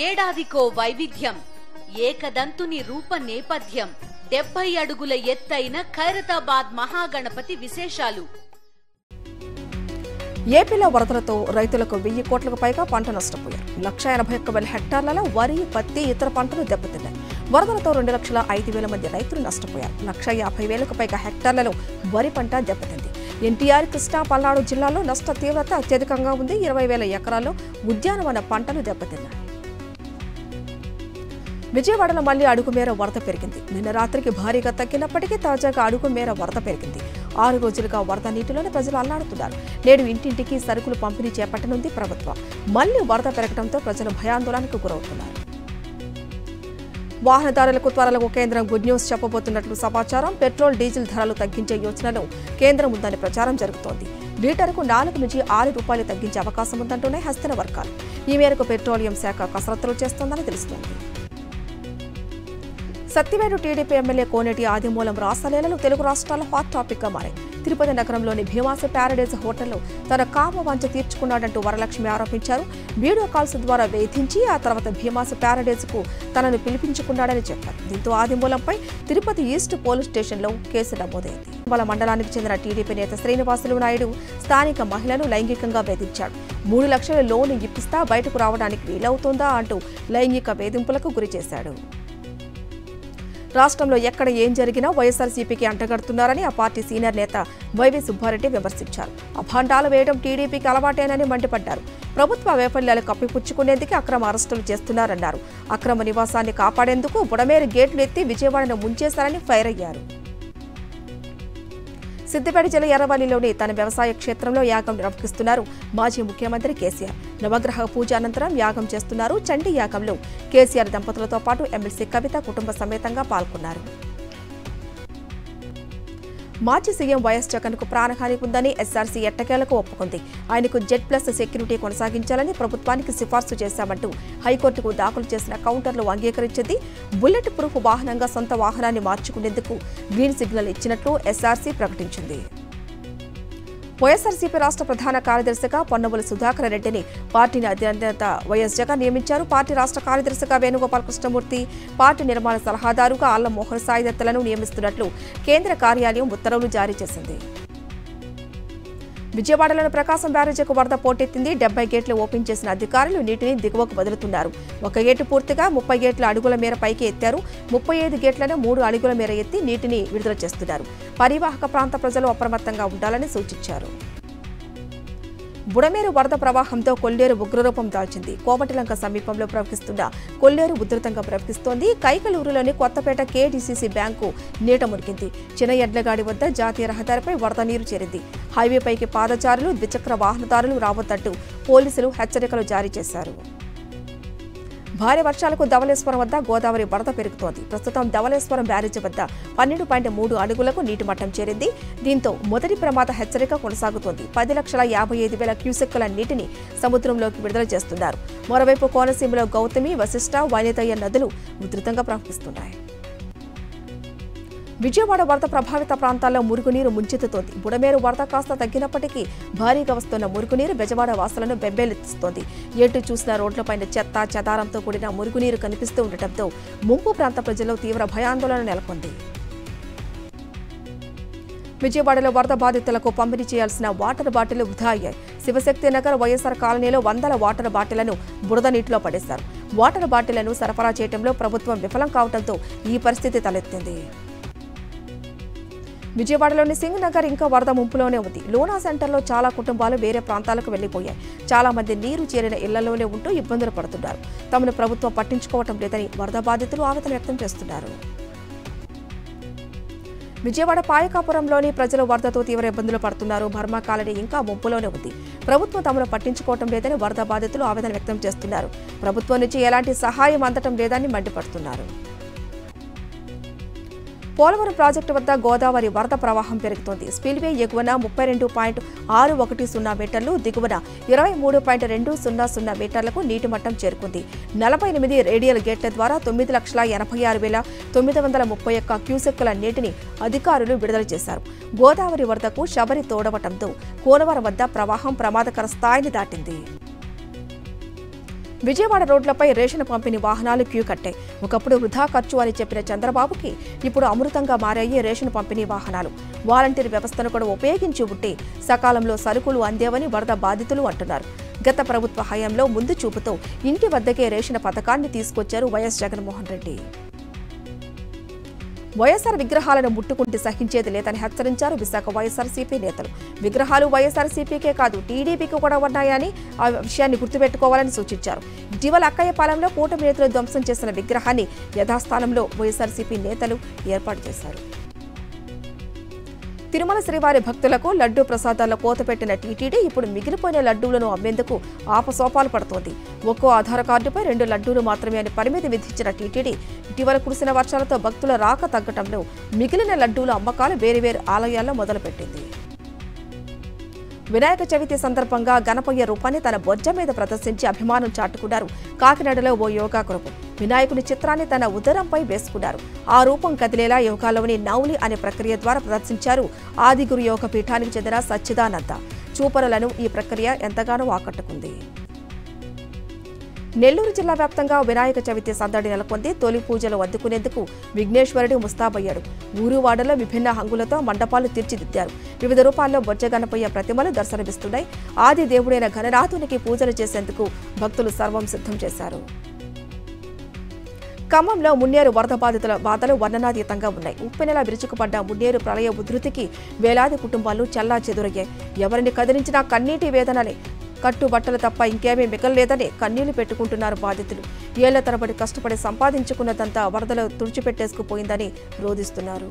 ఏడాదికో వైవిధ్యం, ఏకదంతుని రూప నేపథ్యం, 70 అడుగుల ఎత్తైన ఖైరతాబాద్ మహాగణపతి విశేషాలు. ఏపీలో వరదలతో రైతులకు 1000 కోట్లకు పైగా పంట నష్టపోయారు. 181,000 హెక్టార్లలో వరి, పత్తి, ఇతర పంటలు దెబ్బతిన్నాయి. వరదలతో 2,05,000 మంది రైతులు నష్టపోయారు. 150,000కు పైగా హెక్టార్లలో వరి పంట దెబ్బతింది. ఎన్టీఆర్, కృష్ణా, పల్నాడు జిల్లాల్లో నష్ట తీవ్రత అత్యధికంగా ఉంది. 20,000 ఎకరాల్లో ఉద్యానవన పంటలు దెబ్బతిన్నాయి. విజయవాడలో మళ్లీ అడుగుమేర వరద పెరిగింది. నిన్న రాత్రికి భారీగా తగ్గినప్పటికీ తాజాగా అడుగుమేర వరద పెరిగింది. 6 రోజులుగా వరద నీటిలోనే ప్రజలు అల్లాడుతున్నారు. నేడు ఇంటింటికి సరుకులు పంపిణీ చేపట్టనుంది ప్రభుత్వం. మళ్లీ వరద పెరగడంతో ప్రజలు భయాందోళనకు గురవుతున్నారు. వాహనదారులకు త్వరలో కేంద్రం గుడ్ న్యూస్ చెప్పబోతున్నట్లు సమాచారం. పెట్రోల్, డీజిల్ ధరలు తగ్గించే యోచనలో కేంద్రం ఉందని ప్రచారం జరుగుతోంది. లీటరుకు 4 నుంచి 6 రూపాయలు తగ్గించే అవకాశం ఉందంటూనే హస్తన వర్గాలు. ఈ మేరకు పెట్రోలియం శాఖ కసరత్తులు చేస్తోందని తెలుస్తోంది. సత్యవేడు టీడీపీ ఎమ్మెల్యే కోనేటి ఆదిమూలం రాసలీలలు తెలుగు రాష్ట్రాల హాట్ టాపిక్ గా మారాయి. తిరుపతి నగరంలోని భీమాస ప్యారడైజ్ హోటల్లో తన కామవాంఛ తీర్చుకున్నాడంటూ వరలక్ష్మి ఆరోపించారు. వీడియో కాల్స్ ద్వారా వేధించి ఆ తర్వాత భీమాస ప్యారడైజ్ కు తనను పిలిపించుకున్నాడని చెప్పారు. దీంతో ఆదిమూలంపై తిరుపతి ఈస్ట్ పోలీస్ స్టేషన్లో కేసు నమోదైంది. వాళ్ళ మండలానికి చెందిన టీడీపీ నేత శ్రీనివాసులు నాయుడు స్థానిక మహిళను లైంగికంగా వేధించాడు. 3 లక్షల లోన్ ఇప్పిస్తా బయటకు రావడానికి వీలవుతుందా అంటూ లైంగిక వేధింపులకు గురి చేశాడు. రాష్ట్రంలో ఎక్కడ ఏం జరిగినా వైఎస్ఆర్సీపీకి అంటగడుతున్నారని ఆ పార్టీ సీనియర్ నేత వైవి సుబ్బారెడ్డి విమర్శించారు. అభాండాలు వేయడం టీడీపీకి అలవాటేనని మండిపడ్డారు. ప్రభుత్వ వైఫల్యాలు కప్పిపుచ్చుకునేందుకు అక్రమ అరెస్టులు చేస్తున్నారన్నారు. అక్రమ నివాసాన్ని కాపాడేందుకు బుడమేరు గేట్లు ఎత్తి విజయవాడను ముంచేశారని ఫైర్ అయ్యారు. సిద్దిపేట జిల్లా ఎర్రవల్లిలోని తన వ్యవసాయ క్షేత్రంలో యాగం నిర్వహిస్తున్నారు మాజీ ముఖ్యమంత్రి కేసీఆర్. నవగ్రహ పూజ అనంతరం యాగం చేస్తున్నారు. చండీ యాగంలో కేసీఆర్ దంపతులతో పాటు ఎమ్మెల్సీ కవిత కుటుంబ సమేతంగా పాల్గొన్నారు. మాజీ సీఎం వైఎస్ జగన్ కు ప్రాణహాని ఉందని ఎస్ఆర్సీ ఎట్టకేలకు ఒప్పుకుంది. ఆయనకు Z+ సెక్యూరిటీ కొనసాగించాలని ప్రభుత్వానికి సిఫార్సు చేశామంటూ హైకోర్టుకు దాఖలు చేసిన కౌంటర్లు అంగీకరించింది. బుల్లెట్ ప్రూఫ్ వాహనంగా సొంత వాహనాన్ని మార్చుకునేందుకు గ్రీన్ సిగ్నల్ ఇచ్చినట్లు ఎస్ఆర్సీ ప్రకటించింది. వైఎస్ఆర్సీపీ రాష్ట్ర ప్రధాన కార్యదర్శిగా పొన్నవోలు సుధాకర్ రెడ్డిని పార్టీని అధినేత వైఎస్ జగన్ నియమించారు. పార్టీ రాష్ట్ర కార్యదర్శిగా వేణుగోపాల్ కృష్ణమూర్తి, పార్టీ నిర్మాణ సలహాదారుగా ఆళ్ల మోహన్ సాయి దత్తలను నియమిస్తున్నట్లు కేంద్ర కార్యాలయం ఉత్తర్వులు జారీ చేసింది. విజయవాడలోని ప్రకాశం బ్యారేజీకు వరద పోటెత్తింది. 70 గేట్లు ఓపెన్ చేసిన అధికారులు నీటిని దిగువకు వదులుతున్నారు. 1 గేటు పూర్తిగా 30 గేట్ల అడుగుల మేర పైకి ఎత్తారు. 35 గేట్లను 3 అడుగుల మేర ఎత్తి నీటిని విడుదల చేస్తున్నారు. పరివాహక ప్రాంత ప్రజలు అప్రమత్తంగా ఉండాలని సూచించారు. బుడమేరు వరద ప్రవాహంతో కొల్లేరు ఉగ్రరూపం దాల్చింది. కోమటిలంక సమీపంలో ప్రవహిస్తున్న కొల్లేరు ఉధృతంగా ప్రవహిస్తోంది. కైకలూరులోని కొత్తపేట KDCC బ్యాంకు నీట మునిగింది. చిన్న ఎడ్లగాడి వద్ద జాతీయ రహదారిపై వరద నీరు చేరింది. హైవేపైకి పాదచారులు, ద్విచక్ర వాహనదారులు రావద్దంటూ పోలీసులు హెచ్చరికలు జారీ చేశారు. భారీ వర్షాలకు ధవళేశ్వరం వద్ద గోదావరి వరద పెరుగుతోంది. ప్రస్తుతం ధవళేశ్వరం బ్యారేజీ వద్ద 12.3 అడుగులకు నీటి మట్టం చేరింది. దీంతో మొదటి ప్రమాద హెచ్చరిక కొనసాగుతోంది. 10,55,000 క్యూసెక్కుల నీటిని సముద్రంలోకి విడుదల చేస్తున్నారు. మరోవైపు కోనసీమలో గౌతమి, వశిష్ఠ, వైనతయ్య నదులు ఉధృతంగా ప్రవహిస్తున్నాయి. విజయవాడ వరద ప్రభావిత ప్రాంతాల్లో మురుగునీరు ముంచెత్తుతోంది. బుడమేరు వరద కాస్త తగ్గినప్పటికీ భారీగా వస్తున్న మురుగునీరు బెజవాడ వాసులను బెంబేలెత్తిస్తోంది. ఎటు చూసిన రోడ్లపైన చెత్త చెదారంతో కూడిన మురుగునీరు కనిపిస్తూ ఉండటంతో ముంపు ప్రాంత ప్రజల్లో తీవ్ర భయాందోళన నెలకొంది. విజయవాడలో వరద బాధితులకు పంపిణీ చేయాల్సిన వాటర్ బాటిల్ వృధా అయ్యాయి. శివశక్తి నగర్ వైఎస్ఆర్ కాలనీలో 100 వాటర్ బాటిళ్లను బురద నీటిలో పడేశారు. వాటర్ బాటిళ్లను సరఫరా చేయడంలో ప్రభుత్వం విఫలం కావడంతో ఈ పరిస్థితి తలెత్తింది. విజయవాడలోని సింగ్ నగర్ ఇంకా వరద ముంపులోనే ఉంది. లోనా సెంటర్లో చాలా కుటుంబాలు వేరే ప్రాంతాలకు వెళ్లిపోయాయి. చాలా మంది నీరు చేరిన ఇళ్లలోనే ఉంటూ ఇబ్బందులు పడుతున్నారు. తమను ప్రభుత్వం పట్టించుకోవటం లేదని వరద బాధితులు ఆవేదన వ్యక్తం చేస్తున్నారు. విజయవాడ పాయకాపురంలోని ప్రజలు వరదతో తీవ్ర ఇబ్బందులు పడుతున్నారు. బర్మా కాలనీ ఇంకా ముంపులోనే ఉంది. ప్రభుత్వం తమను పట్టించుకోవటం లేదని వరద బాధితులు ఆవేదన వ్యక్తం చేస్తున్నారు. ప్రభుత్వం నుంచి ఎలాంటి సహాయం అందటం లేదని మండిపడుతున్నారు. పోలవరం ప్రాజెక్టు వద్ద గోదావరి వరద ప్రవాహం పెరుగుతోంది. స్పిల్వే ఎగువన 32.610 మీటర్లు, దిగువన 23.200 మీటర్లకు నీటి మట్టం చేరుకుంది. 48 రేడియల్ గేట్ల ద్వారా 9,86,931 క్యూసెక్కుల నీటిని అధికారులు విడుదల చేశారు. గోదావరి వరదకు శబరి తోడవటంతో కోనవరం వద్ద ప్రవాహం ప్రమాదకర స్థాయిని దాటింది. విజయవాడ రోడ్లపై రేషన్ పంపిణీ వాహనాలు క్యూ కట్టాయి. ఒకప్పుడు వృధా ఖర్చు అని చెప్పిన చంద్రబాబుకి ఇప్పుడు అమృతంగా మారాయి రేషన్ పంపిణీ వాహనాలు. వాలంటీర్ వ్యవస్థను కూడా ఉపయోగించి ఉంటే సకాలంలో సరుకులు అందేవని వరద బాధితులు అంటున్నారు. గత ప్రభుత్వ హయాంలో ముందు చూపుతో ఇంటి వద్దకే రేషన్ పథకాన్ని తీసుకొచ్చారు వైఎస్ జగన్మోహన్ రెడ్డి. వైఎస్ఆర్ విగ్రహాలను ముట్టుకుంటే సహించేది లేదని హెచ్చరించారు విశాఖ వైఎస్ఆర్సీపీ నేతలు. విగ్రహాలు వైఎస్ఆర్సీపీకే కాదు టీడీపీకి కూడా ఉన్నాయని ఆ విషయాన్ని గుర్తుపెట్టుకోవాలని సూచించారు. ఇటీవల అక్కయ్యపాలెంలో కూటమి నేతలు ధ్వంసం చేసిన విగ్రహాన్ని యథాస్థానంలో వైఎస్ఆర్సీపీ నేతలు ఏర్పాటు చేశారు. తిరుమల శ్రీవారి భక్తులకు లడ్డూ ప్రసాదాల్లో కోత పెట్టిన టీటీడీ ఇప్పుడు మిగిలిపోయిన లడ్డూలను అమ్మేందుకు ఆపసోపాలు పడుతోంది. ఒక్కో ఆధార్ కార్డుపై 2 లడ్డూలు మాత్రమే అని పరిమితి విధించిన టీటీడీ ఇటీవల కురిసిన వర్షాలతో భక్తుల రాక తగ్గటంలో మిగిలిన లడ్డూల అమ్మకాలు వేర్వేరు ఆలయాల్లో మొదలుపెట్టింది. వినాయక చవితి సందర్భంగా గణపయ్య రూపాన్ని తన బొజ్జ మీద ప్రదర్శించి అభిమానం చాటుకున్నారు కాకినాడలో ఓ యోగా గ్రూపు. వినాయకుని చిత్రాన్ని తన ఉదరంపై వేసుకున్నారు. ఆ రూపం కదిలేలా యోగాలోని నౌలి అనే ప్రక్రియ ద్వారా ప్రదర్శించారు ఆదిగురు యోగ పీఠానికి చెందిన సచ్చిదానంద. చూపరులను ఈ ప్రక్రియ ఎంతగానో ఆకట్టుకుంది. నెల్లూరు జిల్లా వ్యాప్తంగా వినాయక చవితి సందడి నెలకొంది. తొలి పూజలు అందుకునేందుకు విఘ్నేశ్వరుడు ముస్తాబయ్యాడు. ఊరు వాడలో విభిన్న హంగులతో మండపాలు తీర్చిదిద్దారు. వివిధ రూపాల్లో బొజ్జ గణపయ్య ప్రతిమలు దర్శనమిస్తున్నాయి. ఆది దేవుడైన గణనాథునికి పూజలు చేసేందుకు భక్తులు సర్వం సిద్ధం చేశారు. ఖమ్మంలో మున్నేరు వరద బాధితుల బాధలు వర్ణనాతీతంగా ఉన్నాయి. ఉప్పెనెల విరుచుకుపడ్డ మున్నేరు ప్రళయ ఉధృతికి వేలాది కుటుంబాలు చెల్లా చెదురయ్యాయి. ఎవరిని కదిలించినా కన్నీటి వేదనలే. కట్టుబట్టలు తప్ప ఇంకేమీ మిగలలేదని కన్నీళ్లు పెట్టుకుంటున్నారు బాధితులు. ఏళ్ల తరబడి కష్టపడి సంపాదించుకున్నదంతా వరదలో తుడిచిపెట్టేసుకుపోయిందని రోధిస్తున్నారు.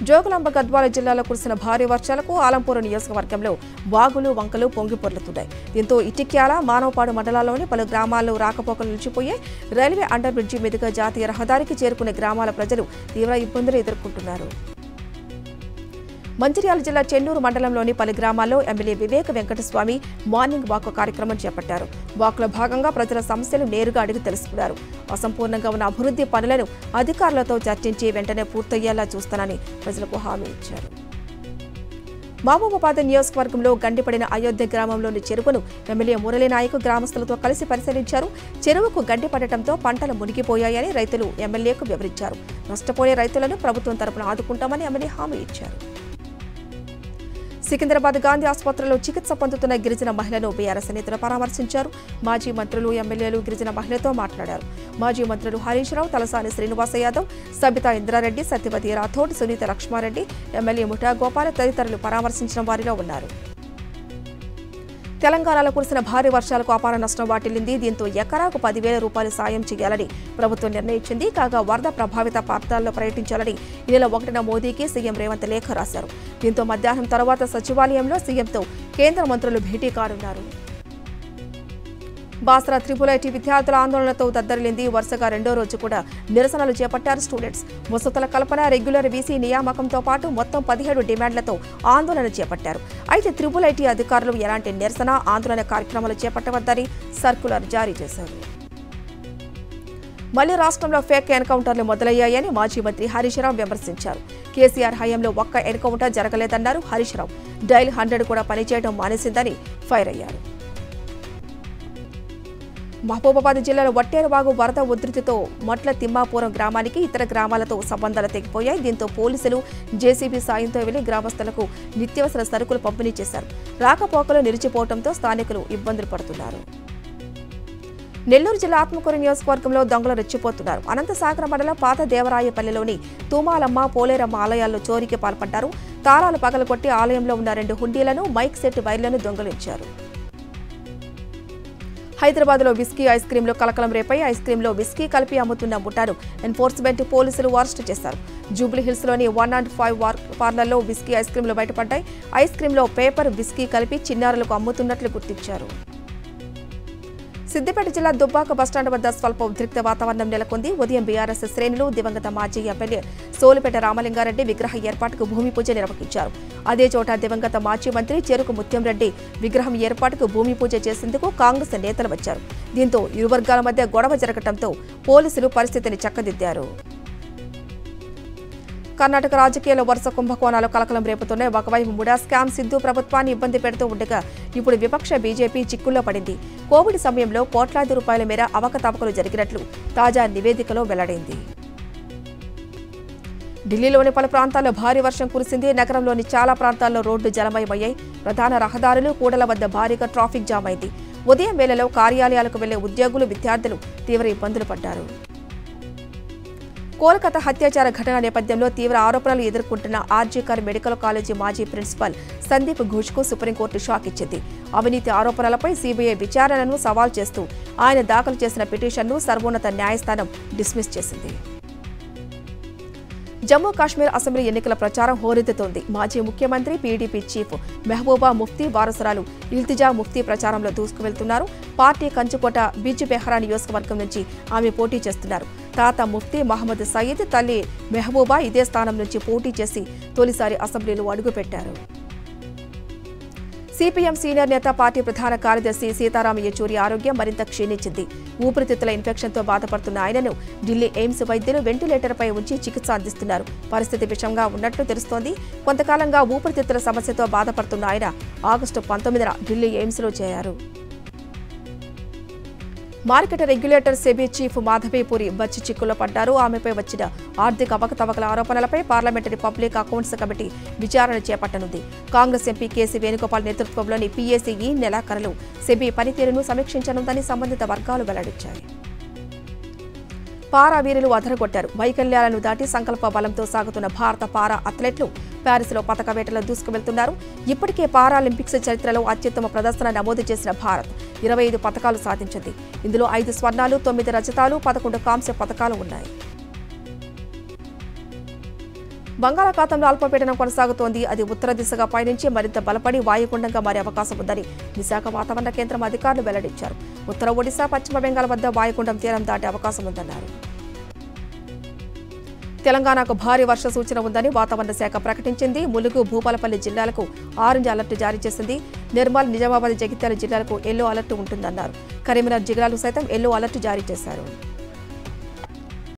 జోగులాంబ గద్వాల జిల్లాలో కురిసిన భారీ వర్షాలకు ఆలంపూర్ నియోజకవర్గంలో వాగులు వంకలు పొంగి పొర్లుతున్నాయి. దీంతో ఇటిక్యాల మానవపాడు మండలాల్లోని పలు గ్రామాల్లో రాకపోకలు నిలిచిపోయాయి. రైల్వే అండర్ బ్రిడ్జి మీదుగా జాతీయ రహదారికి చేరుకునే గ్రామాల ప్రజలు తీవ్ర ఇబ్బందులు ఎదుర్కొంటున్నారు. మంచిర్యాల జిల్లా చెన్నూరు మండలంలోని పలు గ్రామాల్లో ఎమ్మెల్యే వివేక వెంకటస్వామి మార్నింగ్ వాక్ కార్యక్రమం చేపట్టారు. వాక్లో భాగంగా ప్రజల సమస్యలు నేరుగా అడిగి తెలుసుకున్నారు. అసంపూర్ణంగా ఉన్న అభివృద్ధి పనులను అధికారులతో చర్చించి వెంటనే పూర్తయ్యేలా చూస్తానని ప్రజలకు హామీ ఇచ్చారు. మహబూబాబాద్ నియోజకవర్గంలో గండిపడిన అయోధ్య గ్రామంలోని చెరువును ఎమ్మెల్యే మురళీనాయక్ గ్రామస్తులతో కలిసి పరిశీలించారు. చెరువుకు గండిపడటంతో పంటలు మునిగిపోయాయని రైతులు ఎమ్మెల్యేకు వివరించారు. నష్టపోయే రైతులను ప్రభుత్వం తరపున ఆదుకుంటామని ఎమ్మెల్యే హామీ ఇచ్చారు. సికింద్రాబాద్ గాంధీ ఆసుపత్రిలో చికిత్స పొందుతున్న గిరిజన మహిళను బీఆర్ఎస్ నేతలు పరామర్శించారు. మాజీ మంత్రులు ఎమ్మెల్యేలు గిరిజన మహిళతో మాట్లాడారు. మాజీ మంత్రులు హరీష్ రావు, తలసాని శ్రీనివాస యాదవ్, సబితా ఇంద్రారెడ్డి, సత్యవతి రాథోడ్, సునీత లక్ష్మారెడ్డి, ఎమ్మెల్యే ముఠా గోపాల తదితరులు పరామర్శించిన వారిలో ఉన్నారు. తెలంగాణలో కురిసిన భారీ వర్షాలకు అపార నష్టం వాటిల్లింది. దీంతో ఎకరాకు 10,000 రూపాయలు సాయం చేయాలని ప్రభుత్వం నిర్ణయించింది. కాగా వరద ప్రభావిత ప్రాంతాల్లో పర్యటించాలని ఈ నెల 1న మోదీకి సీఎం రేవంత్ లేఖ రాశారు. దీంతో మధ్యాహ్నం తర్వాత సచివాలయంలో సీఎంతో కేంద్ర మంత్రులు భేటీ కానున్నారు. బాసరా IIIT విద్యార్థుల ఆందోళనతో దద్దరిల్లింది. వరుసగా 2వ రోజు కూడా నిరసనలు చేపట్టారు స్టూడెంట్స్. వసతుల కల్పన, రెగ్యులర్ వీసీ నియామకంతో పాటు మొత్తం 17 డిమాండ్లతో ఆందోళన చేపట్టారు. అయితే IIIT అధికారులు ఎలాంటి నిరసన, ఆందోళన కార్యక్రమాలు చేపట్టవద్దని సర్కులర్ జారీ చేశారు. మళ్లీ రాష్ట్రంలో ఫేక్ ఎన్కౌంటర్లు మొదలయ్యాయని మాజీ మంత్రి హరీష్ రావు విమర్శించారు. కేసీఆర్ హయాంలో ఒక్క ఎన్కౌంటర్ జరగలేదన్నారు హరీష్ రావు. డైల్ 100 కూడా పనిచేయడం మానేసిందని ఫైర్ అయ్యారు. మహబూబాబాద్ జిల్లాలో వట్టేరువాగు వరద ఉధృతితో మొట్ల తిమ్మాపురం గ్రామానికి ఇతర గ్రామాలతో సంబంధాలు తెగిపోయాయి. దీంతో పోలీసులు జేసీబీ సాయంతో వెళ్లి గ్రామస్తులకు నిత్యావసర సరుకులు పంపిణీ చేశారు. రాకపోకలు నిలిచిపోవడంతో స్థానికులు ఇబ్బందులు పడుతున్నారు. నెల్లూరు జిల్లా ఆత్మకూరు నియోజకవర్గంలో దొంగలు రెచ్చిపోతున్నారు. అనంతసాగర మండలం పాత దేవరాయపల్లిలోని తూమాలమ్మ, పోలేరమ్మ ఆలయాల్లో చోరీకి పాల్పడ్డారు. తాళాలు పగలగొట్టి ఆలయంలో ఉన్న 2 హుండీలను, మైక్ సెట్ వైర్లను దొంగలించారు. హైదరాబాద్లో విస్కీ ఐస్ క్రీంలో కలకలం రేపై ఐస్ క్రీంలో విస్కీ కలిపి అమ్ముతున్న ముఠాను ఎన్ఫోర్స్మెంట్ పోలీసులు అరెస్టు చేశారు. జూబ్లీ హిల్స్లోని 105 పార్లర్లో విస్కీ ఐస్ క్రీంలు బయటపడ్డాయి. ఐస్ క్రీంలో పేపర్ విస్కీ కలిపి చిన్నారులకు అమ్ముతున్నట్లు గుర్తించారు. సిద్దిపేట జిల్లా దుబ్బాక బస్టాండ్ వద్ద స్వల్ప ఉద్రిక్త వాతావరణం నెలకొంది. ఉదయం బీఆర్ఎస్ శ్రేణులు దివంగత మాజీ ఎమ్మెల్యే సోలిపేట రామలింగారెడ్డి విగ్రహ ఏర్పాటుకు భూమి పూజ నిర్వహించారు. అదే చోట దివంగత మాజీ మంత్రి చెరుకు ముత్యంరెడ్డి విగ్రహం ఏర్పాటుకు భూమి పూజ చేసేందుకు కాంగ్రెస్ నేతలు వచ్చారు. దీంతో ఇరు వర్గాల మధ్య గొడవ జరగడంతో పోలీసులు పరిస్థితిని చక్కదిద్దారు. కర్ణాటక రాజకీయాల్లో వరుస కుంభకోణాలు కలకలం రేపుతున్నాయి. ఒకవైపు ముడా స్కామ్ సిద్ధు ప్రభుత్వాన్ని ఇబ్బంది పెడుతూ ఉండగా ఇప్పుడు విపక్ష బీజేపీ చిక్కుల్లో పడింది. కోవిడ్ సమయంలో కోట్లాది రూపాయల మేర అవకతవకలు జరిగినట్లు తాజా నివేదికలో వెల్లడైంది. ఢిల్లీలోని పలు ప్రాంతాల్లో భారీ వర్షం కురిసింది. నగరంలోని చాలా ప్రాంతాల్లో రోడ్లు జలమయమయ్యాయి. ప్రధాన రహదారులు కూడల వద్ద భారీగా ట్రాఫిక్ జామ్ అయింది. ఉదయం వేళలో కార్యాలయాలకు వెళ్లే ఉద్యోగులు విద్యార్థులు తీవ్ర ఇబ్బందులు పడ్డారు. కోల్కతా హత్యాచార ఘటన నేపథ్యంలో తీవ్ర ఆరోపణలు ఎదుర్కొంటున్న ఆర్జీకర్ మెడికల్ కాలేజీ మాజీ ప్రిన్సిపల్ సందీప్ ఘోష్కు సుప్రీంకోర్టు షాక్ ఇచ్చింది. అవినీతి ఆరోపణలపై సీబీఐ విచారణను సవాల్ చేస్తూ ఆయన దాఖలు చేసిన పిటిషన్ను సర్వోన్నత న్యాయస్థానం డిస్మిస్ చేసింది. జమ్మూ కాశ్మీర్ అసెంబ్లీ ఎన్నికల ప్రచారం హోరెత్తుతోంది. మాజీ ముఖ్యమంత్రి పీడీపీ చీఫ్ మెహబూబా ముఫ్తీ వారసురాలు ఇల్తిజా ముఫ్తీ ప్రచారంలో దూసుకువెళ్తున్నారు. పార్టీ కంచుకోట బిజ్బెహ్రా నియోజకవర్గం నుంచి ఆమె పోటీ చేస్తున్నారు. తాత ముఫ్తీ మహమ్మద్ సయీద్, తల్లి మెహబూబా ఇదే స్థానం నుంచి పోటీ చేసి తొలిసారి అసెంబ్లీలో అడుగుపెట్టారు. సిపిఎం సీనియర్ నేత పార్టీ ప్రధాన కార్యదర్శి సీతారాం యెచూరి ఆరోగ్యం మరింత క్షీణించింది. ఊపిరితిత్తుల ఇన్ఫెక్షన్తో బాధపడుతున్న ఆయనను ఢిల్లీ ఎయిమ్స్ వైద్యులు వెంటిలేటర్పై ఉంచి చికిత్స అందిస్తున్నారు. పరిస్థితి విషమంగా ఉన్నట్లు తెలుస్తోంది. కొంతకాలంగా ఊపిరితిత్తుల సమస్యతో బాధపడుతున్న ఆయన ఆగస్టు 19న ఢిల్లీ ఎయిమ్స్లో చేరారు. Market regulator SEBI chief Madhavi Puri Buch చిక్కుల్లో పడ్డారు. ఆమెపై వచ్చిన ఆర్థిక అవకతవకల ఆరోపణలపై పార్లమెంటరీ పబ్లిక్ అకౌంట్స్ కమిటీ విచారణ చేపట్టనుంది. కాంగ్రెస్ ఎంపీ కేసీ వేణుగోపాల్ నేతృత్వంలోని పీఏసీ ఈ నెలాఖరులో సెబీ పనితీరును సమీక్షించనుందని సంబంధిత వర్గాలు వెల్లడించాయి. పారా వీరులు అదరగొట్టారు. వైకల్యాలను దాటి సంకల్ప బలంతో సాగుతున్న భారత పారా అథ్లెట్లు ప్యారిస్లో పతక వేటలో దూసుకువెళ్తున్నారు. ఇప్పటికే పారాలింపిక్స్ చరిత్రలో అత్యుత్తమ ప్రదర్శన నమోదు చేసిన భారత్ 25 పతకాలు సాధించింది. ఇందులో 5 స్వర్ణాలు, 9 రజతాలు, 11 కాంస్య పతకాలు ఉన్నాయి. బంగాళాఖాతంలో అల్పపీడనం కొనసాగుతోంది. అది ఉత్తర దిశగా పయనించి మరింత బలపడి వాయుగుండంగా మారే అవకాశం ఉందని విశాఖ వాతావరణ కేంద్రం అధికారులు వెల్లడించారు. ఉత్తర ఒడిశా, పశ్చిమ బెంగాల్ వద్ద వాయుగుండం తీరం దాటే అవకాశం ఉందన్నారు. తెలంగాణకు భారీ వర్ష సూచన ఉందని వాతావరణ శాఖ ప్రకటించింది. ములుగు, భూపాలపల్లి జిల్లాలకు ఆరెంజ్ అలర్ట్ జారీ చేసింది. నిర్మల్, నిజామాబాద్, జగిత్యాల జిల్లాలకు ఎల్లో అలర్ట్ ఉంటుందన్నారు. కరీంనగర్ జిల్లాలకు సైతం ఎల్లో అలర్ట్ జారీ చేశారు.